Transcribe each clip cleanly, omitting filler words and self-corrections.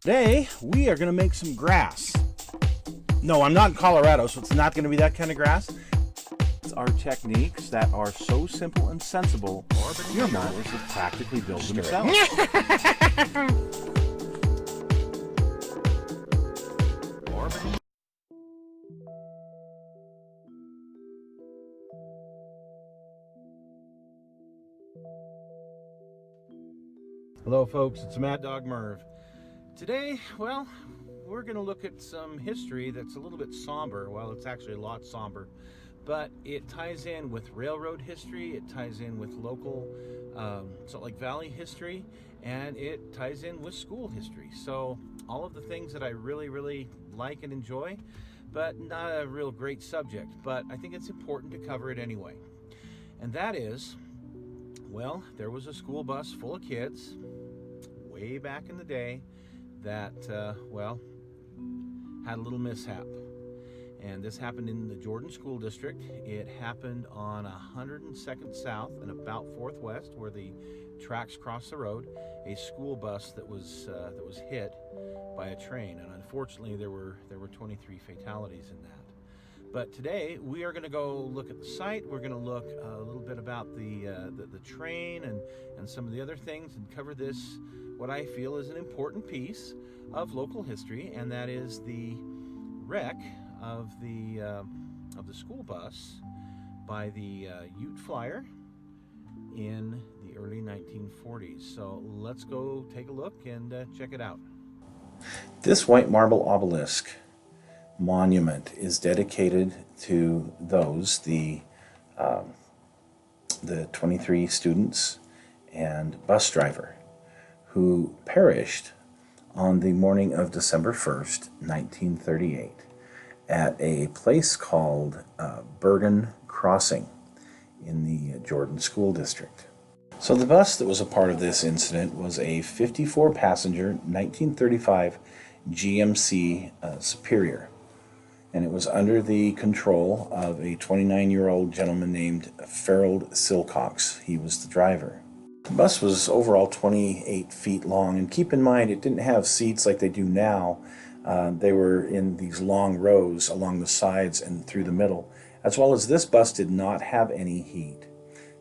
Today, we are going to make some grass. No, I'm not in Colorado, so it's not going to be that kind of grass. It's our techniques that are so simple and sensible, your models will practically build themselves. Hello folks, it's Mad Dog Merv. Today, well, we're going to look at some history that's a little bit somber. Well, it's actually a lot somber, but it ties in with railroad history, it ties in with local Salt Lake Valley history, and it ties in with school history. So all of the things that I really like and enjoy, but not a real great subject, but I think it's important to cover it anyway. And that is, well, there was a school bus full of kids way back in the day that, well, had a little mishap. And this happened in the Jordan School District. It happened on 102nd South and about 4th West, where the tracks cross the road. A school bus that was hit by a train, and unfortunately there were 23 fatalities in that. But today we are going to go look at the site. We're going to look a little bit about the train and some of the other things, and cover this, what I feel is an important piece of local history, and that is the wreck of the school bus by the Ute Flyer in the early 1940s. So let's go take a look and check it out. This white marble obelisk monument is dedicated to the 23 students and bus driver who perished on the morning of December 1st, 1938, at a place called Bergen Crossing in the Jordan School District. So the bus that was a part of this incident was a 54-passenger 1935 GMC Superior, and it was under the control of a 29-year-old gentleman named Farrell Silcox. He was the driver. The bus was overall 28 feet long, and keep in mind it didn't have seats like they do now. They were in these long rows along the sides and through the middle, as well as this bus did not have any heat.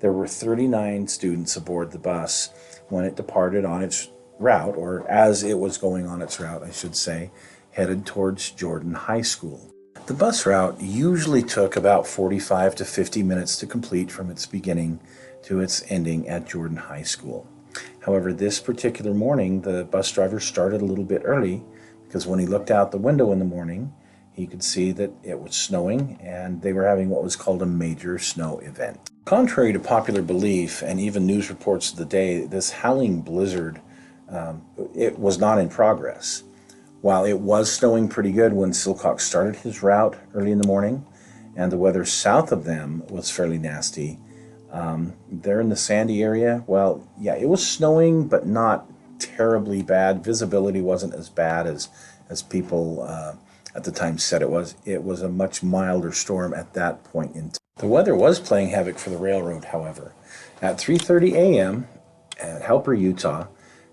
There were 39 students aboard the bus when it departed on its route, or as it was going on its route, I should say, headed towards Jordan High School. The bus route usually took about 45 to 50 minutes to complete from its beginning to its ending at Jordan High School. However, this particular morning, the bus driver started a little bit early because when he looked out the window in the morning, he could see that it was snowing and they were having what was called a major snow event. Contrary to popular belief and even news reports of the day, this howling blizzard, it was not in progress. While it was snowing pretty good when Silcox started his route early in the morning, and the weather south of them was fairly nasty, there in the Sandy area, well, yeah, it was snowing, but not terribly bad. Visibility wasn't as bad as people at the time said it was. It was a much milder storm at that point in time. The weather was playing havoc for the railroad, however. At 3:30 a.m. at Helper, Utah,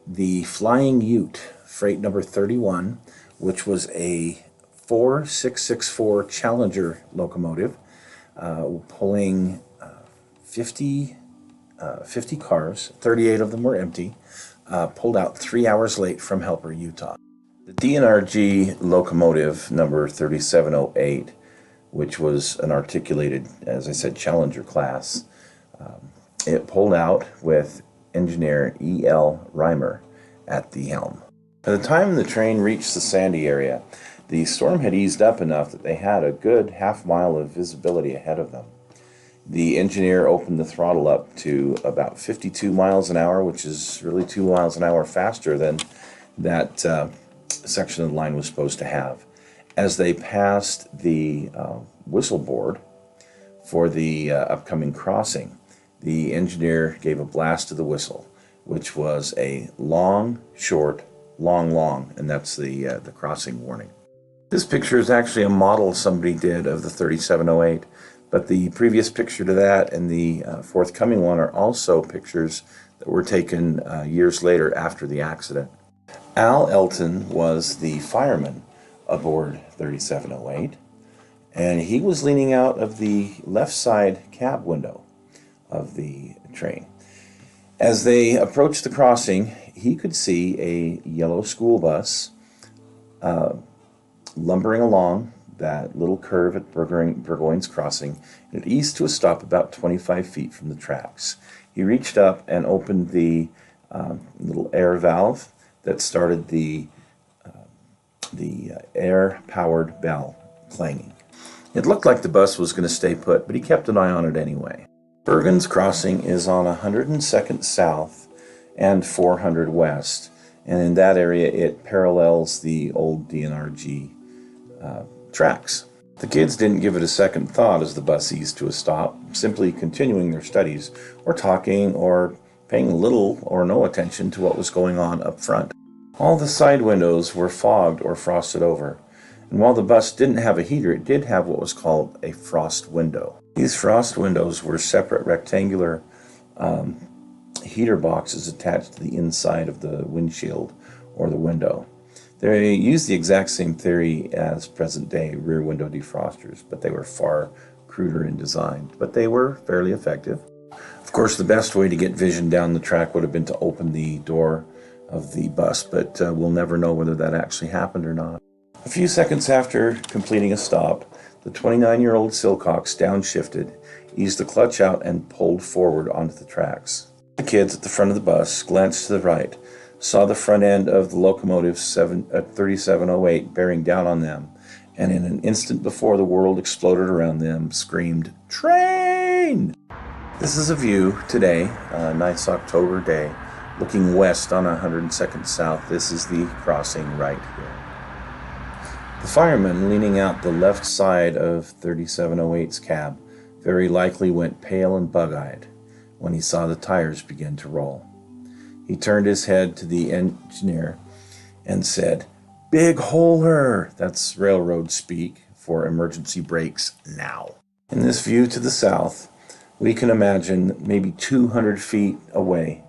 the Flying Ute, freight number 31, which was a 4664 Challenger locomotive, pulling 50 cars, 38 of them were empty, pulled out 3 hours late from Helper, Utah. The D&RG locomotive number 3708, which was an articulated, as I said, Challenger class, it pulled out with engineer E.L. Reimer at the helm. By the time the train reached the Sandy area, the storm had eased up enough that they had a good half mile of visibility ahead of them. The engineer opened the throttle up to about 52 miles an hour, which is really 2 miles an hour faster than that section of the line was supposed to have. As they passed the whistle board for the upcoming crossing, the engineer gave a blast to the whistle, which was a long, short, long, and that's the crossing warning. This picture is actually a model somebody did of the 3708, but the previous picture to that and the forthcoming one are also pictures that were taken years later after the accident. Al Elton was the fireman aboard 3708, and he was leaning out of the left side cab window of the train. As they approached the crossing, he could see a yellow school bus lumbering along that little curve at Burgoyne's Crossing, and it eased to a stop about 25 feet from the tracks. He reached up and opened the little air valve that started the air-powered bell clanging. It looked like the bus was going to stay put, but he kept an eye on it anyway. Burgoyne's Crossing is on 102nd South and 400 West, and in that area it parallels the old D&RG tracks. The kids didn't give it a second thought as the bus eased to a stop, simply continuing their studies or talking or paying little or no attention to what was going on up front. All the side windows were fogged or frosted over, and while the bus didn't have a heater, it did have what was called a frost window. These frost windows were separate rectangular heater boxes attached to the inside of the windshield or the window. They used the exact same theory as present-day rear window defrosters, but they were far cruder in design, but they were fairly effective. Of course, the best way to get vision down the track would have been to open the door of the bus, but we'll never know whether that actually happened or not. A few seconds after completing a stop, the 29-year-old Silcox downshifted, eased the clutch out, and pulled forward onto the tracks. The kids at the front of the bus glanced to the right, saw the front end of the locomotive 3708 bearing down on them, and in an instant before the world exploded around them, screamed, "Train!" This is a view today, a nice October day, looking west on 102nd South. This is the crossing right here. The fireman leaning out the left side of 3708's cab very likely went pale and bug-eyed when he saw the tires begin to roll. He turned his head to the engineer and said, "Big hole her!" That's railroad speak for emergency brakes now. In this view to the south, we can imagine maybe 200 feet away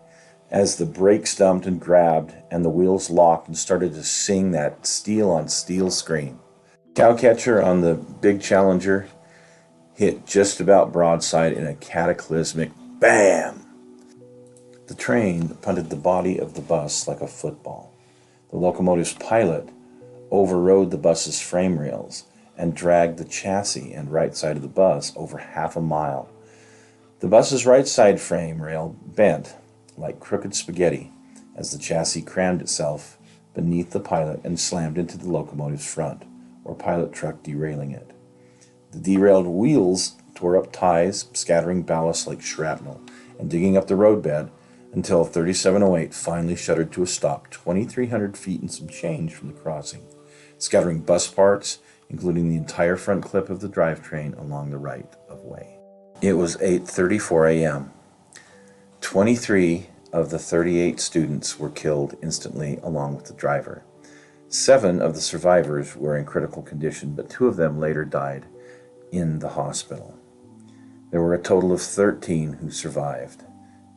as the brakes dumped and grabbed and the wheels locked and started to sing that steel on steel scream. Cowcatcher on the big Challenger hit just about broadside in a cataclysmic BAM! The train punted the body of the bus like a football. The locomotive's pilot overrode the bus's frame rails and dragged the chassis and right side of the bus over half a mile. The bus's right side frame rail bent like crooked spaghetti as the chassis crammed itself beneath the pilot and slammed into the locomotive's front, or pilot truck derailing it. The derailed wheels tore up ties, scattering ballast like shrapnel and digging up the roadbed until 3708 finally shuddered to a stop 2,300 feet and some change from the crossing, scattering bus parts, including the entire front clip of the drivetrain along the right of way. It was 8:34 a.m. 23 of the 38 students were killed instantly along with the driver. 7 of the survivors were in critical condition, but 2 of them later died in the hospital. There were a total of 13 who survived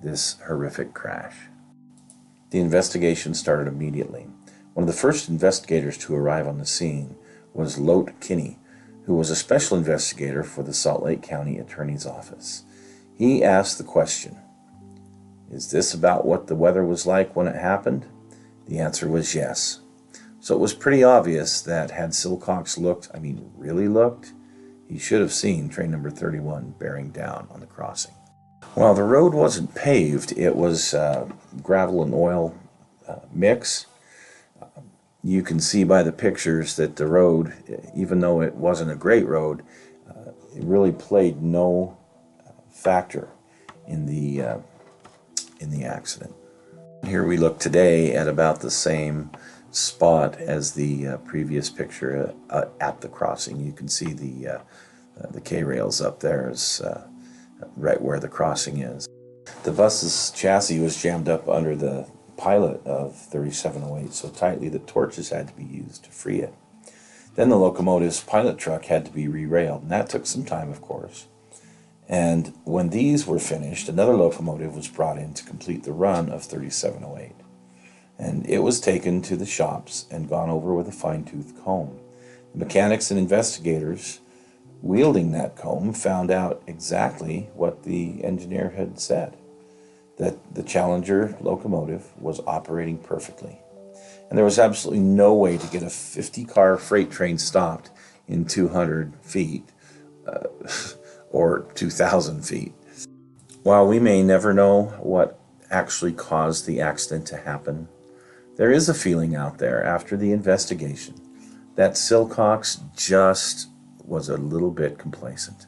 this horrific crash. The investigation started immediately. One of the first investigators to arrive on the scene was Lote Kinney, who was a special investigator for the Salt Lake County Attorney's Office. He asked the question, "Is this about what the weather was like when it happened?" The answer was yes. So it was pretty obvious that had Silcox really looked, he should have seen train number 31 bearing down on the crossing. While the road wasn't paved, it was gravel and oil mix. You can see by the pictures that the road, even though it wasn't a great road, it really played no factor in the accident. Here we look today at about the same spot as the previous picture at the crossing. You can see the K-rails up there is right where the crossing is. The bus's chassis was jammed up under the pilot of 3708 so tightly that torches had to be used to free it. Then the locomotive's pilot truck had to be re-railed, and that took some time, of course. And when these were finished, another locomotive was brought in to complete the run of 3708. and it was taken to the shops and gone over with a fine-tooth comb. The mechanics and investigators wielding that comb found out exactly what the engineer had said, that the Challenger locomotive was operating perfectly. And there was absolutely no way to get a 50-car freight train stopped in 200 feet or 2,000 feet. While we may never know what actually caused the accident to happen, there is a feeling out there after the investigation that Silcox just was a little bit complacent.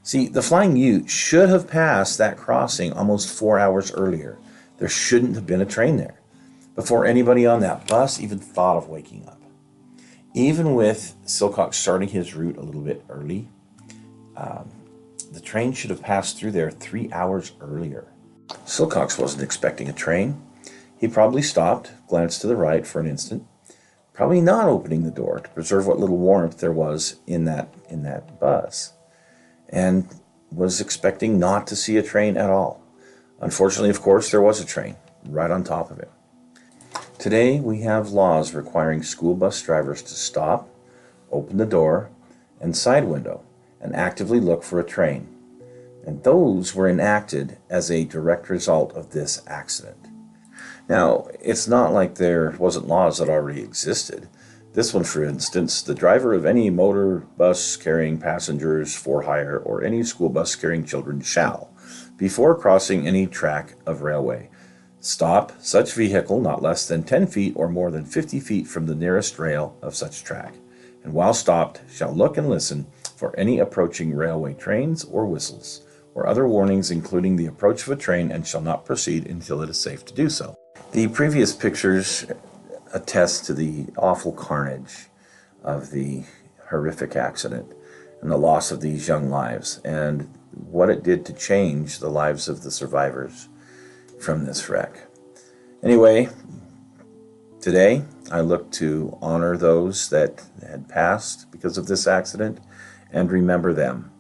See, the Flying Ute should have passed that crossing almost 4 hours earlier. There shouldn't have been a train there before anybody on that bus even thought of waking up. Even with Silcox starting his route a little bit early, the train should have passed through there 3 hours earlier. Silcox wasn't expecting a train. He probably stopped, glanced to the right for an instant, probably not opening the door to preserve what little warmth there was in that bus, and was expecting not to see a train at all. Unfortunately, of course, there was a train right on top of it. Today, we have laws requiring school bus drivers to stop, open the door and side window, and actively look for a train. And those were enacted as a direct result of this accident. Now, it's not like there wasn't laws that already existed. This one, for instance, the driver of any motor bus carrying passengers for hire or any school bus carrying children shall, before crossing any track of railway, stop such vehicle not less than 10 feet or more than 50 feet from the nearest rail of such track, and while stopped shall look and listen for any approaching railway trains or whistles, or other warnings including the approach of a train, and shall not proceed until it is safe to do so. The previous pictures attest to the awful carnage of the horrific accident and the loss of these young lives and what it did to change the lives of the survivors from this wreck. Anyway, today I look to honor those that had passed because of this accident and remember them